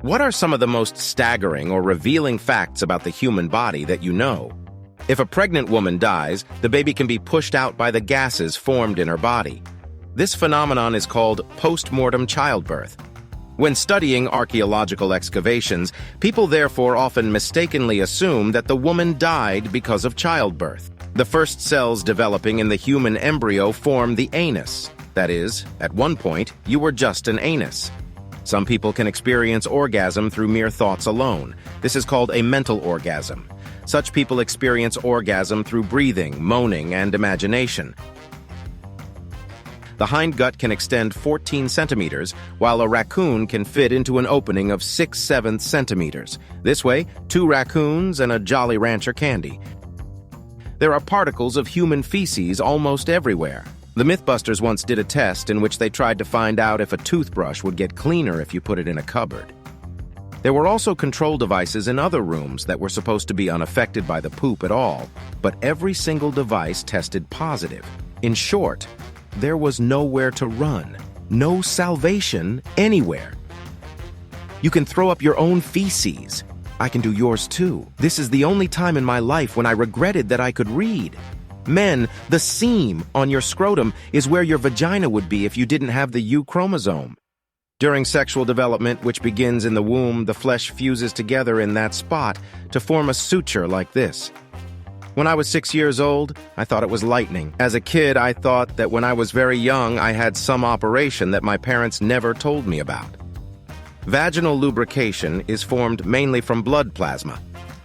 What are some of the most staggering or revealing facts about the human body that you know? If a pregnant woman dies, the baby can be pushed out by the gases formed in her body. This phenomenon is called post-mortem childbirth. When studying archaeological excavations, people therefore often mistakenly assume that the woman died because of childbirth. The first cells developing in the human embryo form the anus. That is, at one point, you were just an anus. Some people can experience orgasm through mere thoughts alone. This is called a mental orgasm. Such people experience orgasm through breathing, moaning, and imagination. The hindgut can extend 14 centimeters, while a raccoon can fit into an opening of 6/7 centimeters. This way, 2 raccoons and a Jolly Rancher candy. There are particles of human feces almost everywhere. The Mythbusters once did a test in which they tried to find out if a toothbrush would get cleaner if you put it in a cupboard. There were also control devices in other rooms that were supposed to be unaffected by the poop at all, but every single device tested positive. In short, there was nowhere to run, no salvation anywhere. You can throw up your own feces. I can do yours too. This is the only time in my life when I regretted that I could read. Men, the seam on your scrotum is where your vagina would be if you didn't have the U chromosome. During sexual development, which begins in the womb, the flesh fuses together in that spot to form a suture like this. When I was 6 years old, I thought it was lightning. As a kid, I thought that when I was very young, I had some operation that my parents never told me about. Vaginal lubrication is formed mainly from blood plasma,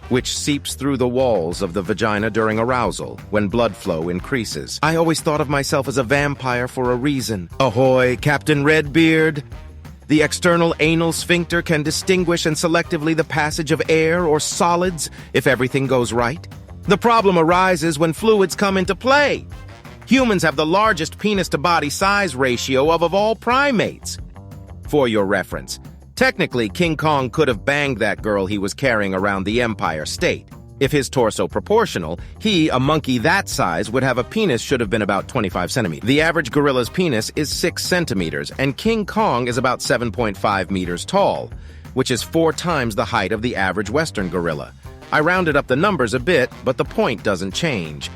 which seeps through the walls of the vagina during arousal, when blood flow increases. I always thought of myself as a vampire for a reason. Ahoy, Captain Redbeard! The external anal sphincter can distinguish and selectively the passage of air or solids if everything goes right. The problem arises when fluids come into play. Humans have the largest penis-to-body size ratio of all primates. For your reference, technically, King Kong could have banged that girl he was carrying around the Empire State. If his torso proportional, he, a monkey that size, would have a penis should have been about 25 centimeters. The average gorilla's penis is 6 centimeters, and King Kong is about 7.5 meters tall, which is 4 times the height of the average Western gorilla. I rounded up the numbers a bit, but the point doesn't change.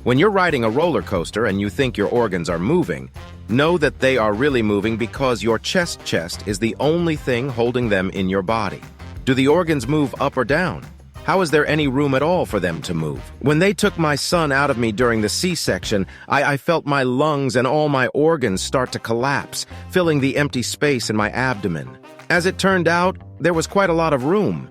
When you're riding a roller coaster and you think your organs are moving, know that they are really moving because your chest is the only thing holding them in your body. Do the organs move up or down? How is there any room at all for them to move? When they took my son out of me during the C-section, I felt my lungs and all my organs start to collapse, filling the empty space in my abdomen. As it turned out, there was quite a lot of room.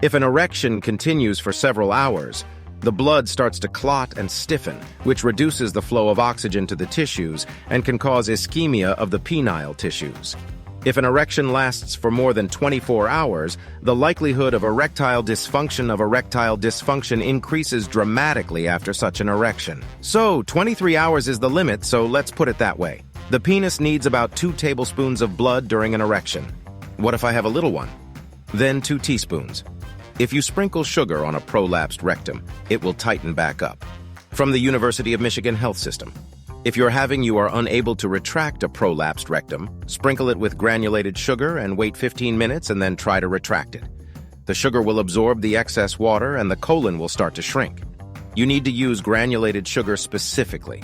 If an erection continues for several hours, the blood starts to clot and stiffen, which reduces the flow of oxygen to the tissues and can cause ischemia of the penile tissues. If an erection lasts for more than 24 hours, the likelihood of erectile dysfunction increases dramatically after such an erection. So, 23 hours is the limit, so let's put it that way. The penis needs about 2 tablespoons of blood during an erection. What if I have a little one? Then 2 teaspoons. If you sprinkle sugar on a prolapsed rectum, it will tighten back up. From the University of Michigan Health System. If you are unable to retract a prolapsed rectum, sprinkle it with granulated sugar and wait 15 minutes and then try to retract it. The sugar will absorb the excess water and the colon will start to shrink. You need to use granulated sugar specifically.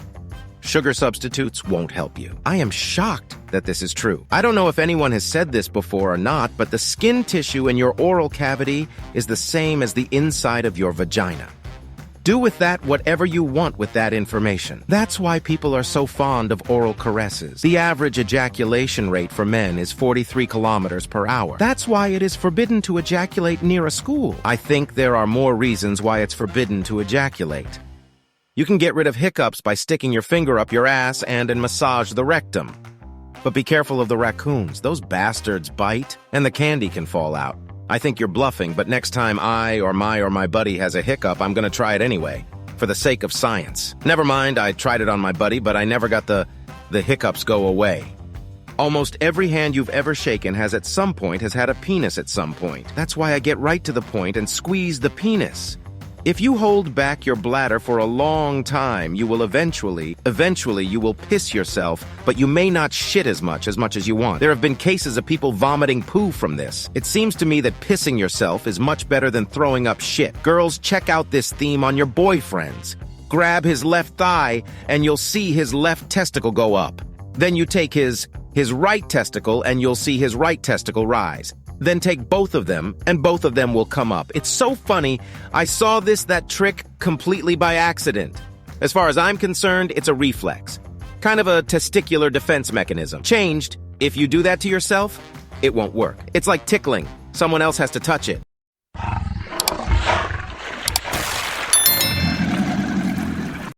Sugar substitutes won't help you. I am shocked that this is true. I don't know if anyone has said this before or not, but the skin tissue in your oral cavity is the same as the inside of your vagina. Do with that whatever you want with that information. That's why people are so fond of oral caresses. The average ejaculation rate for men is 43 kilometers per hour. That's why it is forbidden to ejaculate near a school. I think there are more reasons why it's forbidden to ejaculate. You can get rid of hiccups by sticking your finger up your ass and massage the rectum. But be careful of the raccoons. Those bastards bite, and the candy can fall out. I think you're bluffing, but next time I or my buddy has a hiccup, I'm gonna try it anyway, for the sake of science. Never mind, I tried it on my buddy, but I never got the hiccups go away. Almost every hand you've ever shaken has at some point had a penis at some point. That's why I get right to the point and squeeze the penis. If you hold back your bladder for a long time, you will eventually you will piss yourself, but you may not shit as much as you want. There have been cases of people vomiting poo from this. It seems to me that pissing yourself is much better than throwing up shit. Girls, check out this theme on your boyfriends. Grab his left thigh, and you'll see his left testicle go up. Then you take his right testicle, and you'll see his right testicle rise. Then take both of them, and both of them will come up. It's so funny. I saw that trick completely by accident. As far as I'm concerned, it's a reflex. Kind of a testicular defense mechanism. Changed, if you do that to yourself, it won't work. It's like tickling. Someone else has to touch it.